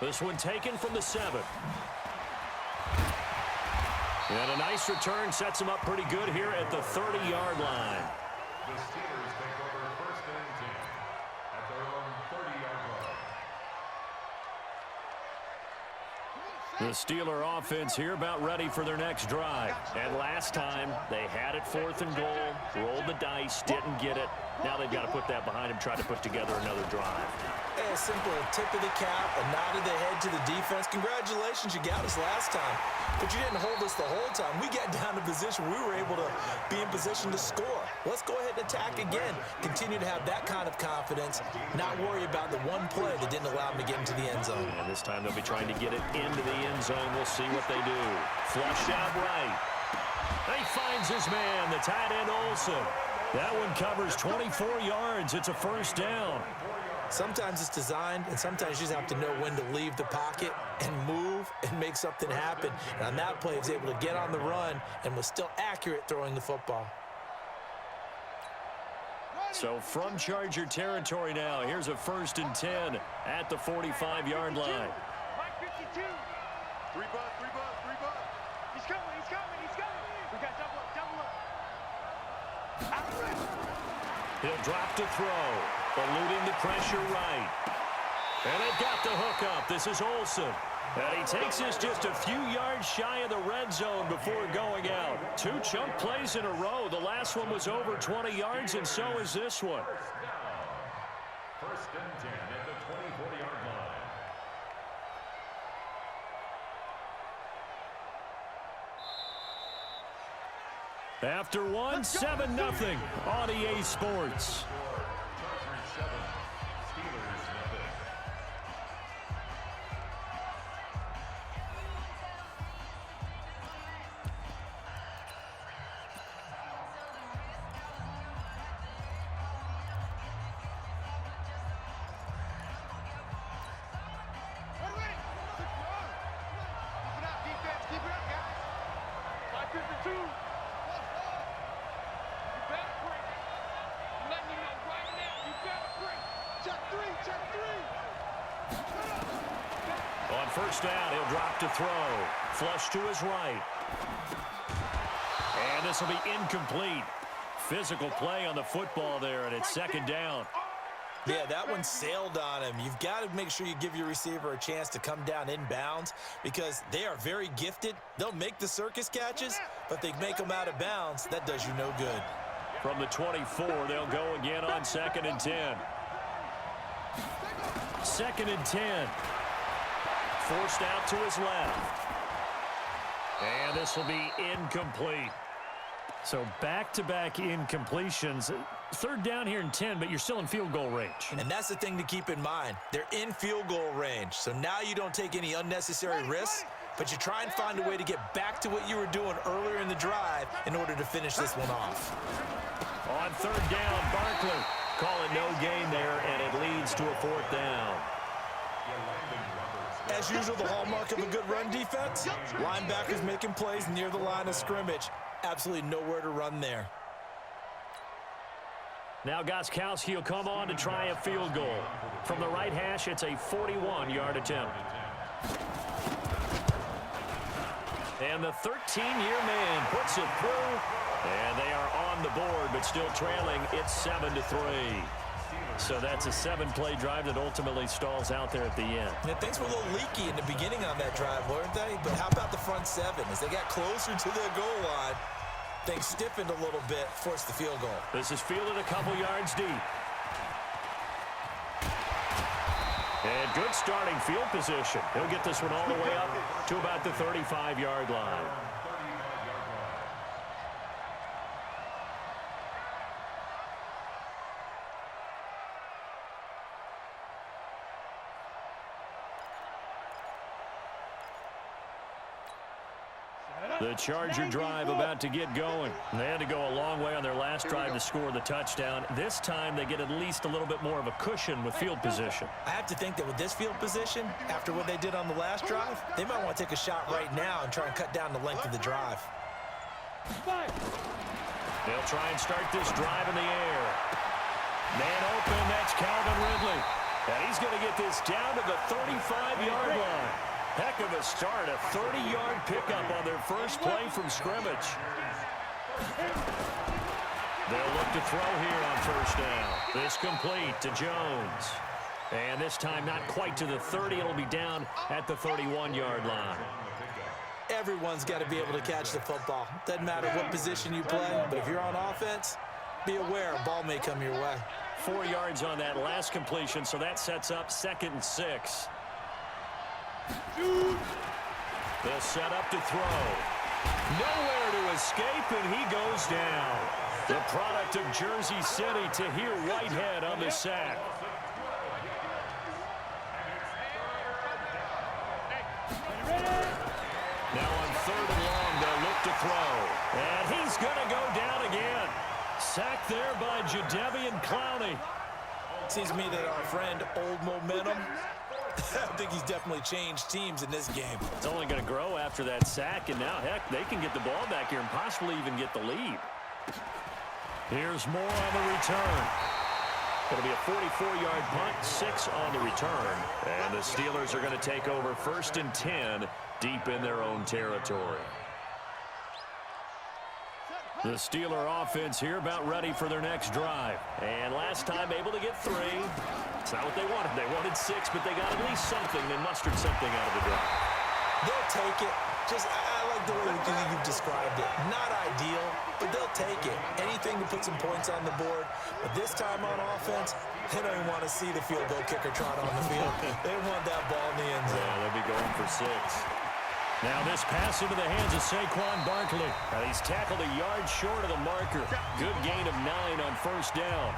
This one taken from the 7. And a nice return sets him up pretty good here at the 30-yard line. The Steelers take over 1st and 10 at their own 30-yard line. The Steeler offense here about ready for their next drive. And last time, they had it 4th and goal, rolled the dice, didn't get it. Now they've got to put that behind him, try to put together another drive. Hey, a simple tip of the cap, a nod of the head to the defense. Congratulations, you got us last time. But you didn't hold us the whole time. We got down to position. We were able to be in position to score. Let's go ahead and attack again. Continue to have that kind of confidence, not worry about the one play that didn't allow them to get into the end zone. And this time they'll be trying to get it into the end zone. We'll see what they do. Flush out right. He finds his man, the tight end Olsen. That one covers 24 yards. It's a first down. Sometimes it's designed, and sometimes you just have to know when to leave the pocket and move and make something happen. And on that play, he was able to get on the run and was still accurate throwing the football. So from Charger territory now, here's a 1st and 10 at the 45-yard line. Mike 52. Three butt. He's coming. We got double up. He'll drop to throw, eluding the pressure right. And they've got the hook up. This is Olsen. And he takes us just a few yards shy of the red zone before going out. 2 chunk plays in a row. The last one was over 20 yards, and so is this one. 1st and 10 at the 24-yard line. After one, 7-0 on EA Sports. Chargers 7, Steelers 0. Keep it up, guys. 552. You better break. I'm letting you know right now. You better break. Check three. On 1st down, he'll drop to throw. Flush to his right. And this will be incomplete. Physical play on the football there, and it's 2nd down. Yeah, that one sailed on him. You've got to make sure you give your receiver a chance to come down inbounds because they are very gifted. They'll make the circus catches, but they make them out of bounds. That does you no good. From the 24, they'll go again on 2nd and 10. 2nd and 10. Forced out to his left. And this will be incomplete. So back-to-back incompletions. 3rd down here and 10, but you're still in field goal range. And that's the thing to keep in mind. They're in field goal range. So now you don't take any unnecessary risks, but you try and find a way to get back to what you were doing earlier in the drive in order to finish this one off. On 3rd down, Barkley. Call it no gain there, and it leads to a 4th down. As usual, the hallmark of a good run defense, linebackers making plays near the line of scrimmage. Absolutely nowhere to run there. Now Gostkowski will come on to try a field goal. From the right hash, it's a 41-yard attempt. And the 13-year man puts it through. And they are on the board, but still trailing. It's 7-3. So that's a 7-play drive that ultimately stalls out there at the end. Yeah, things were a little leaky in the beginning on that drive, weren't they? But how about the front 7? As they got closer to the goal line, things stiffened a little bit, forced the field goal. This is fielded a couple yards deep. And good starting field position. He'll get this one all the way up to about the 35-yard line. The Charger drive about to get going. They had to go a long way on their last drive to score the touchdown. This time they get at least a little bit more of a cushion with field position. I have to think that with this field position, after what they did on the last drive, they might want to take a shot right now and try and cut down the length of the drive. They'll try and start this drive in the air. Man open, that's Calvin Ridley. And he's going to get this down to the 35-yard line. Heck of a start, a 30-yard pickup on their first play from scrimmage. They'll look to throw here on 1st down. This complete to Jones. And this time not quite to the 30. It'll be down at the 31-yard line. Everyone's got to be able to catch the football. Doesn't matter what position you play, but if you're on offense, be aware a ball may come your way. 4 yards on that last completion, so that sets up 2nd and 6. They'll set up to throw. Nowhere to escape, and he goes down. The product of Jersey City, Tahir Whitehead on the sack. Now on 3rd and long, they'll look to throw. And he's going to go down again. Sacked there by Jadeveon Clowney. Seems to me that our friend Old Momentum, I think he's definitely changed teams in this game. It's only going to grow after that sack, and now, heck, they can get the ball back here and possibly even get the lead. Here's more on the return. It'll be a 44-yard punt, 6 on the return. And the Steelers are going to take over 1st and 10 deep in their own territory. The Steeler offense here about ready for their next drive. And last time able to get 3. It's not what they wanted. They wanted 6, but they got at least something. They mustered something out of the drive. They'll take it. I like the way you've described it. Not ideal, but they'll take it. Anything to put some points on the board. But this time on offense, they don't even want to see the field goal kicker trot on the field. They want that ball in the end zone. Yeah, they'll be going for 6. Now this pass into the hands of Saquon Barkley. He's tackled a yard short of the marker. Good gain of 9 on 1st down.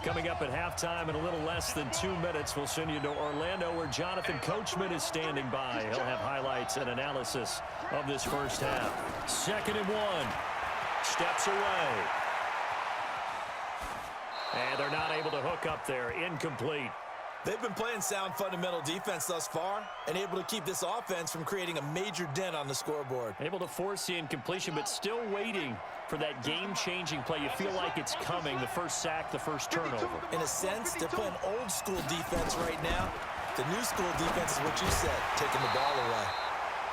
Coming up at halftime in a little less than 2 minutes, we'll send you to Orlando where Jonathan Coachman is standing by. He'll have highlights and analysis of this first half. 2nd and 1. Steps away. And they're not able to hook up there. Incomplete. They've been playing sound fundamental defense thus far and able to keep this offense from creating a major dent on the scoreboard. Able to force the incompletion, but still waiting for that game-changing play. You feel like it's coming, the first sack, the first turnover. In a sense, they're playing old-school defense right now. The new school defense is what you said, taking the ball away.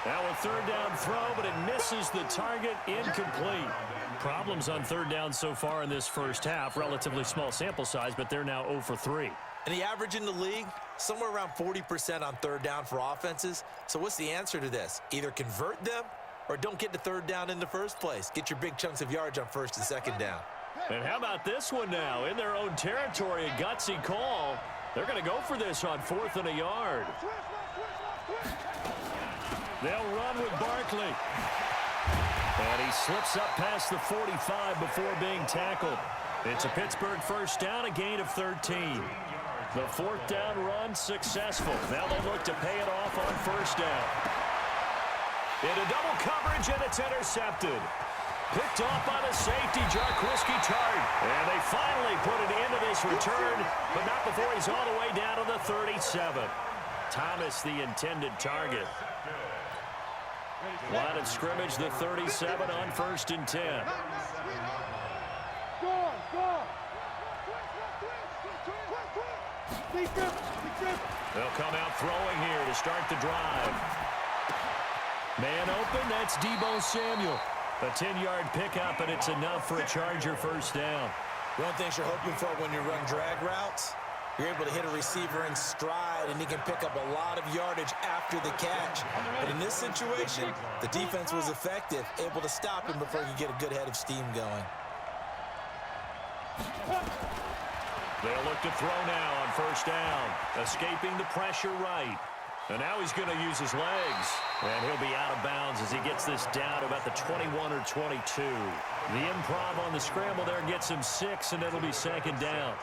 Now a 3rd down throw, but it misses the target. Incomplete. Problems on 3rd down so far in this first half. Relatively small sample size, but they're now 0 for 3. And the average in the league, somewhere around 40% on 3rd down for offenses. So what's the answer to this? Either convert them or don't get the 3rd down in the first place. Get your big chunks of yards on 1st and 2nd down. And how about this one now? In their own territory, a gutsy call. They're going to go for this on 4th and a yard. They'll run with Barkley. And he slips up past the 45 before being tackled. It's a Pittsburgh 1st down, a gain of 13. The 4th down run successful. Now they look to pay it off on 1st down. Into double coverage, and it's intercepted. Picked off by the safety, Jarquiski Tart. And they finally put an end to this return, but not before he's all the way down to the 37. Thomas, the intended target. Line of scrimmage, the 37 on 1st and 10. They'll come out throwing here to start the drive. Man open, that's Deebo Samuel. A 10-yard pickup, and it's enough for a Charger 1st down. One of the things you're hoping for when you run drag routes, you're able to hit a receiver in stride, and he can pick up a lot of yardage after the catch. But in this situation, the defense was effective, able to stop him before he could get a good head of steam going. They'll look to throw now on 1st down. Escaping the pressure right. And now he's going to use his legs. And he'll be out of bounds as he gets this down to about the 21 or 22. The improv on the scramble there gets him 6, and it'll be 2nd down.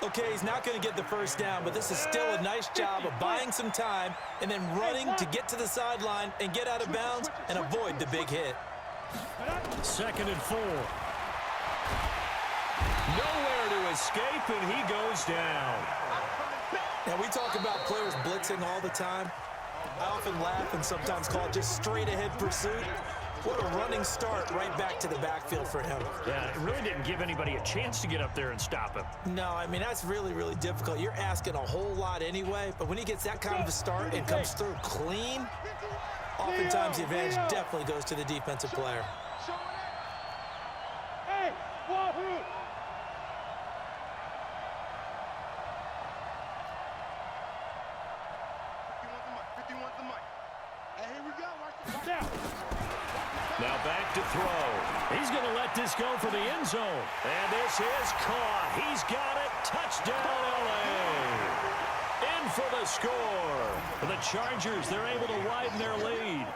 Okay, he's not going to get the 1st down, but this is still a nice job of buying some time and then running to get to the sideline and get out of bounds and avoid the big hit. 2nd and 4. Nowhere to escape, and he goes down. Now, we talk about players blitzing all the time. I often laugh and sometimes call it just straight-ahead pursuit. What a running start right back to the backfield for him. Yeah, it really didn't give anybody a chance to get up there and stop him. No, I mean, that's really, really difficult. You're asking a whole lot anyway, but when he gets that kind of a start and comes through clean, oftentimes the advantage definitely goes to the defensive player. Hey, Wahoo! Now back to throw. He's going to let this go for the end zone. And this is caught. He's got it. Touchdown, L.A. In for the score. For the Chargers, they're able to widen their lead.